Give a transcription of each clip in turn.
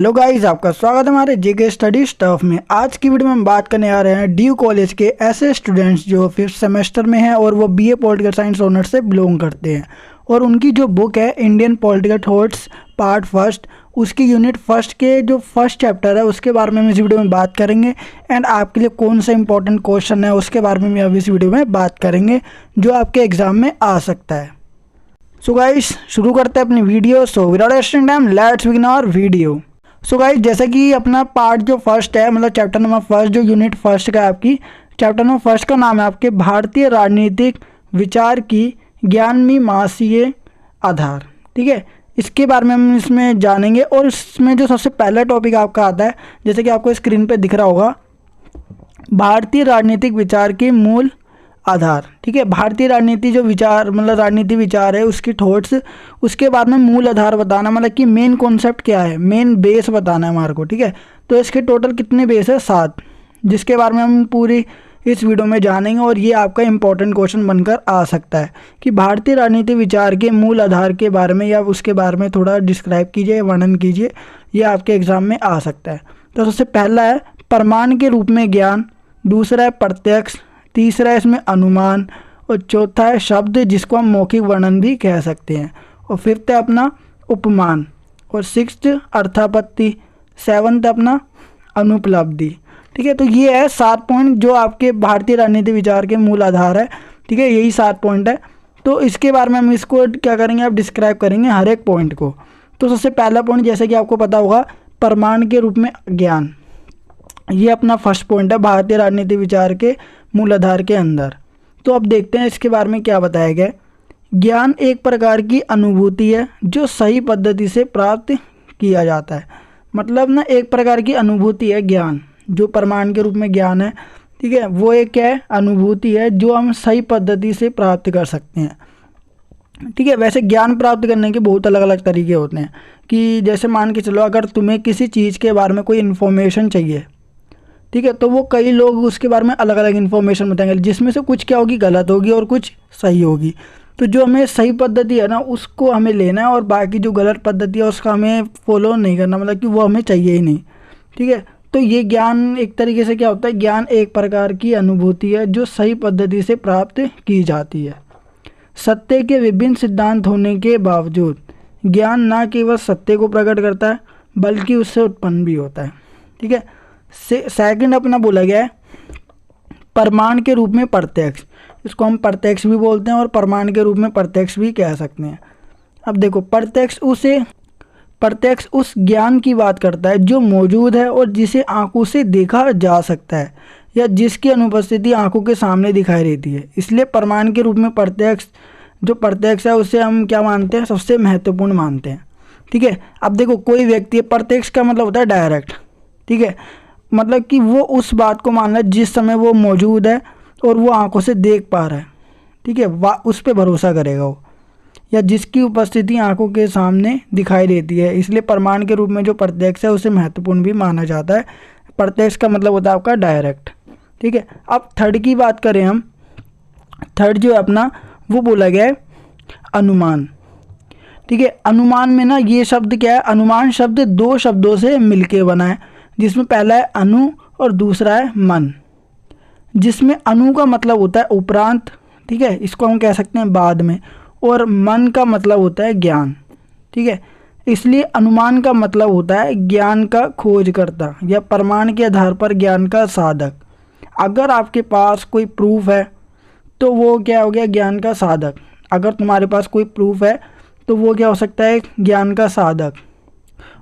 Hello guys, आपका स्वागत है हमारे जेके स्टडी स्टफ में। आज की वीडियो में हम बात करने आ रहे हैं ड्यू कॉलेज के ऐसे स्टूडेंट्स जो 5th सेमेस्टर में हैं और वो बीए पॉलिटिकल साइंस ऑनर्स से बिलोंग करते हैं। और उनकी जो बुक है Indian political thoughts part first, उसकी यूनिट फर्स्ट के जो फर्स्ट चैप्टर है उसके बारे में हम इस वीडियो में बात करेंगे। एंड आपके लिए कौन सा इंपॉर्टेंट क्वेश्चन है उसके बारे में भी अब इस वीडियो में बात करेंगे जो आपके एग्जाम में आ सकता है। सो गाइस, शुरू करते हैं अपनी video. So without wasting time let's begin our video. So guys, जैसा कि अपना पार्ट जो फर्स्ट है, मतलब चैप्टर नंबर फर्स्ट जो यूनिट फर्स्ट का है आपकी, चैप्टर नंबर फर्स्ट का नाम है आपके भारतीय राजनीतिक विचार की ज्ञानमीमांसीय आधार। ठीक है, इसके बारे में हम इसमें जानेंगे। और इसमें जो सबसे पहला टॉपिक आपका आता है, जैसे कि आपको स्क्रीन पे दिख रहा होगा, भारतीय राजनीतिक विचार के मूल आधार। ठीक है, भारतीय राजनीति जो विचार मतलब राजनीति विचार है उसकी थॉट्स, उसके बाद में मूल आधार बताना, मतलब कि मेन कॉन्सेप्ट क्या है, मेन बेस बताना है हमारे को। ठीक है, तो इसके टोटल कितने बेस है? 7, जिसके बारे में हम पूरी इस वीडियो में जानेंगे। और ये आपका इंपॉर्टेंट क्वेश्चन बनकर आ सकता है कि भारतीय राजनीति विचार के मूल आधार के बारे में या उसके बारे में थोड़ा डिस्क्राइब कीजिए, वर्णन कीजिए, ये आपके एग्जाम में आ सकता है। तो सबसे पहला है प्रमाण के रूप में ज्ञान, दूसरा है प्रत्यक्ष, तीसरा है इसमें अनुमान, और चौथा है शब्द जिसको हम मौखिक वर्णन भी कह सकते हैं, और फिफ्थ है अपना उपमान, और सिक्स्थ अर्थापत्ति, सेवन्थ अपना अनुपलब्धि। ठीक है, तो ये है 7 पॉइंट जो आपके भारतीय राजनीति विचार के मूल आधार है। ठीक है, यही 7 पॉइंट है। तो इसके बारे में हम इसको क्या करेंगे, आप डिस्क्राइब करेंगे हर एक पॉइंट को। तो सबसे पहला पॉइंट, जैसे कि आपको पता होगा, प्रमाण के रूप में ज्ञान, ये अपना फर्स्ट पॉइंट है भारतीय राजनीति विचार के मूल आधार के अंदर। तो अब देखते हैं इसके बारे में क्या बताया गया। ज्ञान एक प्रकार की अनुभूति है जो सही पद्धति से प्राप्त किया जाता है। मतलब ना, एक प्रकार की अनुभूति है ज्ञान, जो प्रमाण के रूप में ज्ञान है। ठीक है, वो एक क्या है, अनुभूति है जो हम सही पद्धति से प्राप्त कर सकते हैं। ठीक है, वैसे ज्ञान प्राप्त करने के बहुत अलग अलग तरीके होते हैं कि जैसे मान के चलो, अगर तुम्हें किसी चीज़ के बारे में कोई इन्फॉर्मेशन चाहिए, ठीक है, तो वो कई लोग उसके बारे में अलग अलग इन्फॉर्मेशन बताएंगे, जिसमें से कुछ क्या होगी, गलत होगी और कुछ सही होगी। तो जो हमें सही पद्धति है ना, उसको हमें लेना है, और बाकी जो गलत पद्धति है उसका हमें फॉलो नहीं करना, मतलब कि वो हमें चाहिए ही नहीं। ठीक है, तो ये ज्ञान एक तरीके से क्या होता है, ज्ञान एक प्रकार की अनुभूति है जो सही पद्धति से प्राप्त की जाती है। सत्य के विभिन्न सिद्धांत होने के बावजूद ज्ञान न केवल सत्य को प्रकट करता है बल्कि उससे उत्पन्न भी होता है। ठीक है, सेकंड अपना बोला गया है प्रमाण के रूप में प्रत्यक्ष। इसको हम प्रत्यक्ष भी बोलते हैं और प्रमाण के रूप में प्रत्यक्ष भी कह सकते हैं। अब देखो, प्रत्यक्ष उस ज्ञान की बात करता है जो मौजूद है और जिसे आंखों से देखा जा सकता है या जिसकी अनुपस्थिति आंखों के सामने दिखाई देती है। इसलिए प्रमाण के रूप में प्रत्यक्ष, जो प्रत्यक्ष है उसे हम क्या मानते हैं, सबसे महत्वपूर्ण मानते हैं। ठीक है, अब देखो, कोई व्यक्ति, प्रत्यक्ष का मतलब होता है डायरेक्ट। ठीक है, मतलब कि वो उस बात को मान रहा है जिस समय वो मौजूद है और वो आंखों से देख पा रहा है। ठीक है, उस पर भरोसा करेगा वो, या जिसकी उपस्थिति आंखों के सामने दिखाई देती है। इसलिए प्रमाण के रूप में जो प्रत्यक्ष है उसे महत्वपूर्ण भी माना जाता है। प्रत्यक्ष का मतलब होता है आपका डायरेक्ट। ठीक है, अब थर्ड की बात करें हम, थर्ड जो है अपना, वो बोला गया है अनुमान। ठीक है, अनुमान में ना ये शब्द क्या है, अनुमान शब्द 2 शब्दों से मिलके बना है, जिसमें पहला है अनु और दूसरा है मन। जिसमें अनु का मतलब होता है उपरांत, ठीक है, इसको हम कह सकते हैं बाद में, और मन का मतलब होता है ज्ञान। ठीक है, इसलिए अनुमान का मतलब होता है ज्ञान का खोजकर्ता या प्रमाण के आधार पर ज्ञान का साधक। अगर आपके पास कोई प्रूफ है तो वो क्या हो गया, ज्ञान का साधक। अगर तुम्हारे पास कोई प्रूफ है तो वो क्या हो सकता है, ज्ञान का साधक।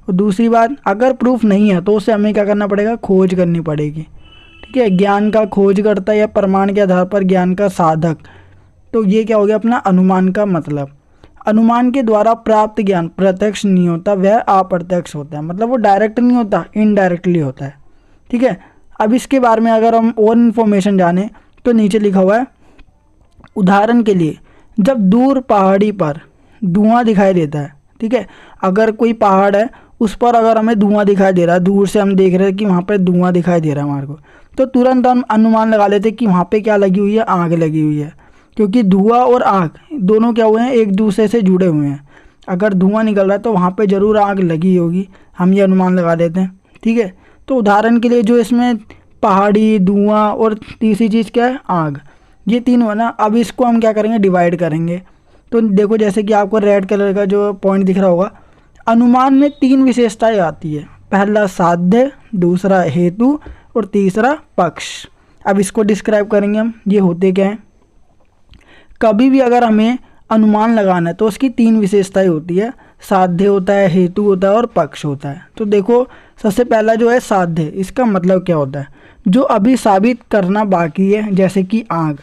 और दूसरी बात, अगर प्रूफ नहीं है तो उसे हमें क्या करना पड़ेगा, खोज करनी पड़ेगी। ठीक है, ज्ञान का खोजकर्ता या प्रमाण के आधार पर ज्ञान का साधक। तो ये क्या हो गया अपना अनुमान का मतलब। अनुमान के द्वारा प्राप्त ज्ञान प्रत्यक्ष नहीं होता, वह अप्रत्यक्ष होता है, मतलब वो डायरेक्ट नहीं होता, इनडायरेक्टली होता है। ठीक है, अब इसके बारे में अगर हम और इन्फॉर्मेशन जाने तो नीचे लिखा हुआ है, उदाहरण के लिए जब दूर पहाड़ी पर धुआं दिखाई देता है। ठीक है, अगर कोई पहाड़ है उस पर अगर हमें धुआं दिखाई दे रहा है, दूर से हम देख रहे हैं कि वहाँ पर धुआं दिखाई दे रहा है हमारे को, तो तुरंत हम अनुमान लगा लेते हैं कि वहाँ पे क्या लगी हुई है, आग लगी हुई है। क्योंकि धुआं और आग दोनों क्या हुए हैं, एक दूसरे से जुड़े हुए हैं। अगर धुआं निकल रहा है तो वहाँ पे ज़रूर आग लगी होगी। हम ये अनुमान लगा देते हैं। ठीक है, तो उदाहरण के लिए जो इसमें पहाड़ी, धुआं और तीसरी चीज़ क्या है, आग, ये तीन हुआ ना। अब इसको हम क्या करेंगे, डिवाइड करेंगे। तो देखो जैसे कि आपको रेड कलर का जो पॉइंट दिख रहा होगा, अनुमान में 3 विशेषताएं आती है। पहला साध्य, दूसरा हेतु और तीसरा पक्ष। अब इसको डिस्क्राइब करेंगे हम, ये होते क्या हैं। कभी भी अगर हमें अनुमान लगाना है तो उसकी 3 विशेषताएं होती है, साध्य होता है, हेतु होता है और पक्ष होता है। तो देखो सबसे पहला जो है साध्य, इसका मतलब क्या होता है, जो अभी साबित करना बाकी है। जैसे कि आग,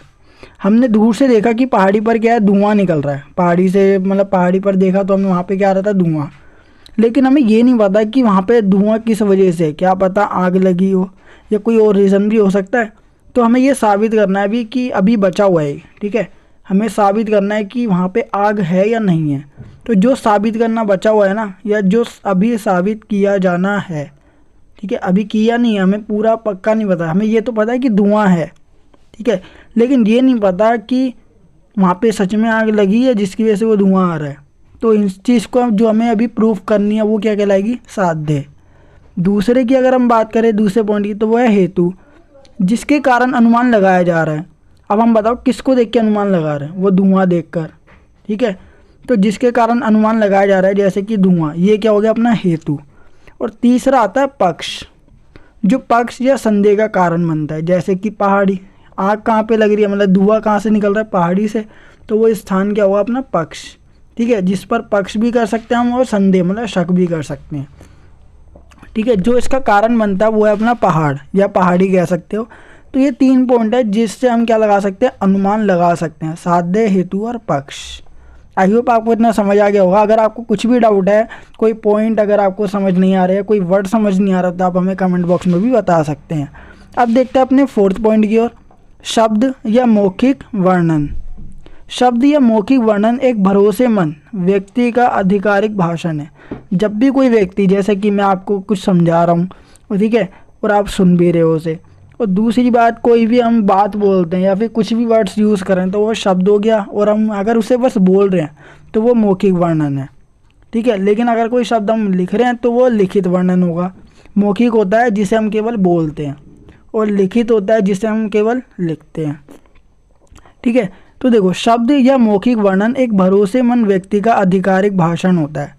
हमने दूर से देखा कि पहाड़ी पर क्या है, धुआं निकल रहा है। पहाड़ी से मतलब पहाड़ी पर देखा तो हमें वहाँ पे क्या आ रहा था, धुआं। लेकिन हमें ये नहीं पता कि वहाँ पे धुआं किस वजह से, क्या पता आग लगी हो या कोई और रीज़न भी हो सकता है। तो हमें ये साबित करना है अभी कि अभी बचा हुआ है। ठीक है, हमें साबित करना है कि वहाँ पे आग है या नहीं है। तो जो साबित करना बचा हुआ है ना, या जो अभी साबित किया जाना है, ठीक है, अभी किया नहीं है, हमें पूरा पक्का नहीं पता। हमें ये तो पता है कि धुआं है, ठीक है, लेकिन ये नहीं पता कि वहाँ पे सच में आग लगी है जिसकी वजह से वो धुआं आ रहा है। तो इस चीज़ को जो हमें अभी प्रूफ करनी है वो क्या कहलाएगी, साध्य। दूसरे की अगर हम बात करें, दूसरे पॉइंट की, तो वो है हेतु, जिसके कारण अनुमान लगाया जा रहा है। अब हम बताओ किसको देख के अनुमान लगा रहे हैं, वो धुआं देखकर। ठीक है, तो जिसके कारण अनुमान लगाया जा रहा है जैसे कि धुआं, ये क्या हो गया अपना हेतु। और तीसरा आता है पक्ष, जो पक्ष या संदेह का कारण बनता है। जैसे कि पहाड़ी, आग कहाँ पे लग रही है, मतलब धुआं कहाँ से निकल रहा है, पहाड़ी से, तो वो स्थान क्या हुआ अपना पक्ष। ठीक है, जिस पर पक्ष भी कर सकते हैं हम और संदेह मतलब शक भी कर सकते हैं। ठीक है, जो इसका कारण बनता है वो है अपना पहाड़ या पहाड़ी कह सकते हो। तो ये 3 पॉइंट है जिससे हम क्या लगा सकते हैं, अनुमान लगा सकते हैं, साध्य, हेतु और पक्ष। आई होप आपको इतना समझ आ गया होगा। अगर आपको कुछ भी डाउट है, कोई पॉइंट अगर आपको समझ नहीं आ रहा है, कोई वर्ड समझ नहीं आ रहा, तो आप हमें कमेंट बॉक्स में भी बता सकते हैं। अब देखते हैं अपने 4th पॉइंट की ओर, शब्द या मौखिक वर्णन। शब्द या मौखिक वर्णन एक भरोसेमंद व्यक्ति का आधिकारिक भाषण है। जब भी कोई व्यक्ति, जैसे कि मैं आपको कुछ समझा रहा हूँ, ठीक है, और आप सुन भी रहे हो उसे, और दूसरी बात कोई भी हम बात बोलते हैं या फिर कुछ भी वर्ड्स यूज़ करें तो वो शब्द हो गया, और हम अगर उसे बस बोल रहे हैं तो वो मौखिक वर्णन है। ठीक है, लेकिन अगर कोई शब्द हम लिख रहे हैं तो वो लिखित वर्णन होगा। मौखिक होता है जिसे हम केवल बोलते हैं, और लिखित होता है जिसे हम केवल लिखते हैं। ठीक है, तो देखो शब्द या मौखिक वर्णन एक भरोसेमंद व्यक्ति का आधिकारिक भाषण होता है।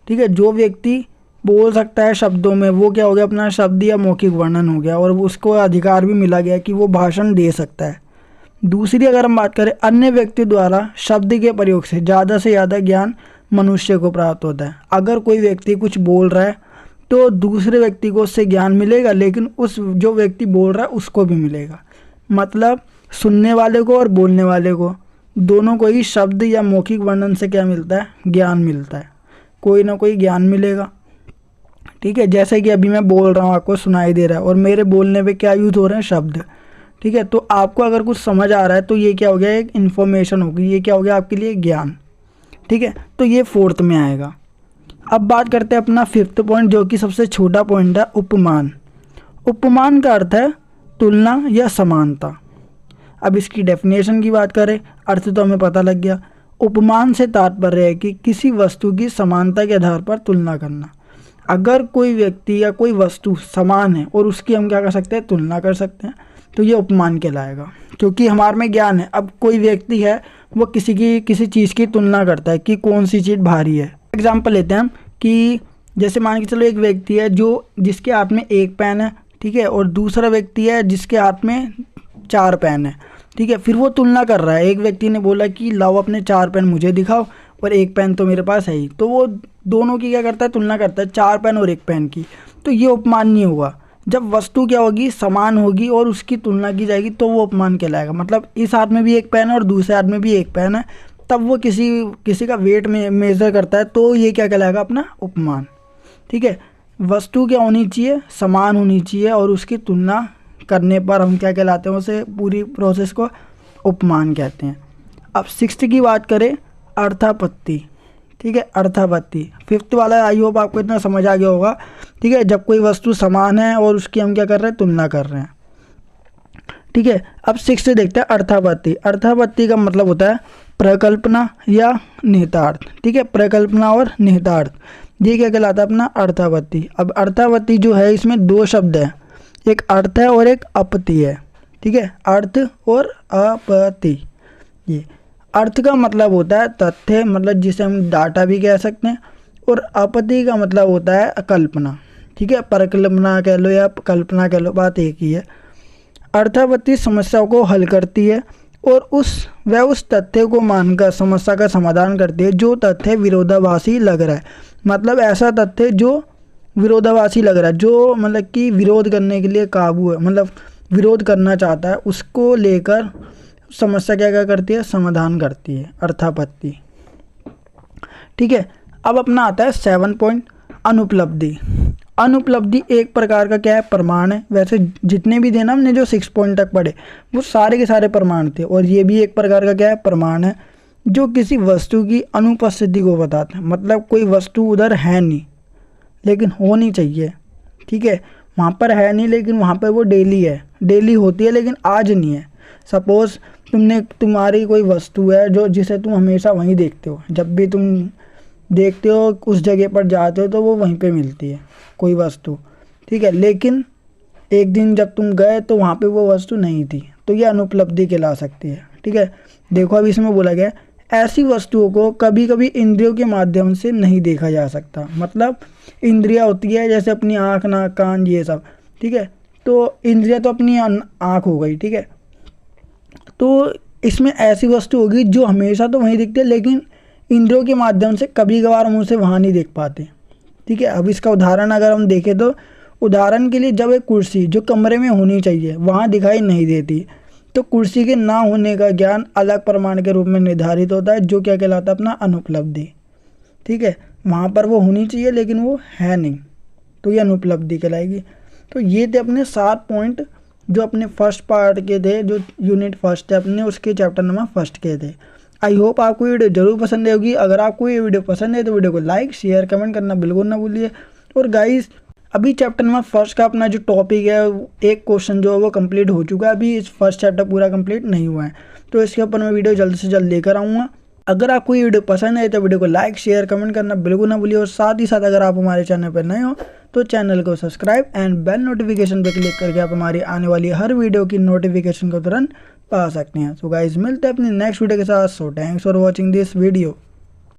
ठीक है, जो व्यक्ति बोल सकता है शब्दों में, वो क्या हो गया अपना शब्द या मौखिक वर्णन हो गया, और उसको अधिकार भी मिला गया कि वो भाषण दे सकता है। दूसरी अगर हम बात करें, अन्य व्यक्ति द्वारा शब्द के प्रयोग से ज़्यादा ज्ञान मनुष्य को प्राप्त होता है। अगर कोई व्यक्ति कुछ बोल रहा है तो दूसरे व्यक्ति को उससे ज्ञान मिलेगा, लेकिन उस जो व्यक्ति बोल रहा है उसको भी मिलेगा। मतलब सुनने वाले को और बोलने वाले को, दोनों को ही शब्द या मौखिक वर्णन से क्या मिलता है, ज्ञान मिलता है, कोई ना कोई ज्ञान मिलेगा। ठीक है, जैसे कि अभी मैं बोल रहा हूँ, आपको सुनाई दे रहा है, और मेरे बोलने पे क्या यूज़ हो रहे हैं, शब्द। ठीक है, तो आपको अगर कुछ समझ आ रहा है तो ये क्या हो गया, एक इन्फॉर्मेशन होगी, ये क्या हो गया आपके लिए, ज्ञान। ठीक है, तो ये 4th में आएगा। अब बात करते हैं अपना 5th पॉइंट, जो कि सबसे छोटा पॉइंट है, उपमान। उपमान का अर्थ है तुलना या समानता। अब इसकी डेफिनेशन की बात करें, अर्थ तो हमें पता लग गया। उपमान से तात्पर्य है कि किसी वस्तु की समानता के आधार पर तुलना करना। अगर कोई व्यक्ति या कोई वस्तु समान है और उसकी हम क्या कर सकते हैं, तुलना कर सकते हैं, तो ये उपमान कहलाएगा, क्योंकि हमारे में ज्ञान है। अब कोई व्यक्ति है, वो किसी चीज़ की तुलना करता है कि कौन सी चीज़ भारी है। एग्जाम्पल लेते हैं हम कि जैसे मान के चलो एक व्यक्ति है जिसके हाथ में 1 पेन है, ठीक है, और दूसरा व्यक्ति है जिसके हाथ में 4 पेन है। ठीक है, फिर वो तुलना कर रहा है। एक व्यक्ति ने बोला कि लाओ अपने 4 पेन मुझे दिखाओ, और 1 पेन तो मेरे पास है ही। तो वो दोनों की क्या करता है, तुलना करता है, 4 पेन और 1 पेन की। तो ये उपमान नहीं होगा। जब वस्तु क्या होगी, समान होगी और उसकी तुलना की जाएगी तो वो उपमान कहलाएगा। मतलब इस हाथ में भी 1 पेन है और दूसरे हाथ में भी 1 पेन है, तब वो किसी का वेट में मेज़र करता है, तो ये क्या कहलाएगा, अपना उपमान। ठीक है, वस्तु क्या होनी चाहिए, समान होनी चाहिए, और उसकी तुलना करने पर हम क्या कहलाते हैं, उसे पूरी प्रोसेस को उपमान कहते हैं। अब 6th की बात करें, अर्थापत्ति। ठीक है, अर्थापत्ति 5th वाला, आई होप आपको इतना समझ आ गया होगा। ठीक है, जब कोई वस्तु समान है और उसकी हम क्या कर रहे हैं, तुलना कर रहे हैं। ठीक है, अब 6th देखते हैं, अर्थापत्ति। अर्थापत्ति का मतलब होता है प्रकल्पना या निहितार्थ। ठीक है, प्रकल्पना और निहितार्थ। ये क्या कहलाता है अपना अर्थापत्ति। अब अर्थापत्ति जो है इसमें दो शब्द हैं, एक अर्थ है और एक अपत्ति है, ठीक है, अर्थ और अपत्ति। ये अर्थ का मतलब होता है तथ्य, मतलब जिसे हम डाटा भी कह सकते हैं, और अपत्ति का मतलब होता है कल्पना, ठीक है, परिकल्पना कह लो या कल्पना कह लो, बात एक ही है। अर्थापत्ति समस्याओं को हल करती है और उस तथ्य को मानकर समस्या का समाधान करती है जो तथ्य विरोधाभासी लग रहा है। मतलब ऐसा तथ्य जो विरोधाभासी लग रहा है, जो मतलब कि विरोध करने के लिए काबू है, मतलब विरोध करना चाहता है, उसको लेकर समस्या क्या क्या करती है, समाधान करती है अर्थापत्ति, ठीक है। अब अपना आता है 7 पॉइंट, अनुपलब्धि। अनुपलब्धि एक प्रकार का क्या है, प्रमाण है। वैसे जितने भी थे ना हमने जो 6 पॉइंट तक पढ़े वो सारे के सारे प्रमाण थे, और ये भी एक प्रकार का क्या है, प्रमाण है, जो किसी वस्तु की अनुपस्थिति को बताता है। मतलब कोई वस्तु उधर है नहीं लेकिन होनी चाहिए, ठीक है, वहाँ पर है नहीं लेकिन वहाँ पर वो डेली है, डेली होती है लेकिन आज नहीं है। सपोज़ तुम्हारी कोई वस्तु है जो जिसे तुम हमेशा वहीं देखते हो, जब भी तुम देखते हो उस जगह पर जाते हो तो वो वहीं पे मिलती है कोई वस्तु, ठीक है, लेकिन एक दिन जब तुम गए तो वहाँ पे वो वस्तु नहीं थी, तो ये अनुपलब्धि कहला सकती है, ठीक है। देखो अब इसमें बोला गया ऐसी वस्तुओं को कभी कभी इंद्रियों के माध्यम से नहीं देखा जा सकता। मतलब इंद्रियाँ होती है जैसे अपनी आँख, नाक, कान, ये सब, ठीक है, तो इंद्रियाँ तो अपनी आँख हो गई, ठीक है। तो इसमें ऐसी वस्तु होगी जो हमेशा तो वहीं दिखती है लेकिन इंद्रियों के माध्यम से कभी कभार हम उसे वहाँ नहीं देख पाते, ठीक है। अब इसका उदाहरण अगर हम देखें तो उदाहरण के लिए जब एक कुर्सी जो कमरे में होनी चाहिए वहाँ दिखाई नहीं देती, तो कुर्सी के ना होने का ज्ञान अलग प्रमाण के रूप में निर्धारित होता है, जो क्या कहलाता है अपना अनुपलब्धि, ठीक है। वहाँ पर वो होनी चाहिए लेकिन वो है नहीं, तो ये अनुपलब्धि कहलाएगी। तो ये थे अपने 7 पॉइंट जो अपने फर्स्ट पार्ट के थे, जो यूनिट फर्स्ट है अपने, उसके चैप्टर नंबर फर्स्ट के थे। आई होप आपको ये वीडियो जरूर पसंद होगी। अगर आपको ये वीडियो पसंद है तो वीडियो को लाइक, शेयर, कमेंट करना बिल्कुल ना भूलिए। और गाइस अभी चैप्टर नंबर फर्स्ट का अपना जो टॉपिक है, एक क्वेश्चन जो है वो कंप्लीट हो चुका है, अभी इस फर्स्ट चैप्टर पूरा कंप्लीट नहीं हुआ है, तो इसके ऊपर मैं वीडियो जल्द से जल्द लेकर आऊँगा। अगर आपको ये वीडियो पसंद है तो वीडियो को लाइक, शेयर, कमेंट करना बिल्कुल ना भूलिए। और साथ ही साथ अगर आप हमारे चैनल पर नए हो तो चैनल को सब्सक्राइब एंड बेल नोटिफिकेशन पर क्लिक करके आप हमारी आने वाली हर वीडियो की नोटिफिकेशन को तुरंत पा सकते हैं। सो गाइस मिलते हैं अपनी नेक्स्ट वीडियो के साथ। So thanks for watching this video.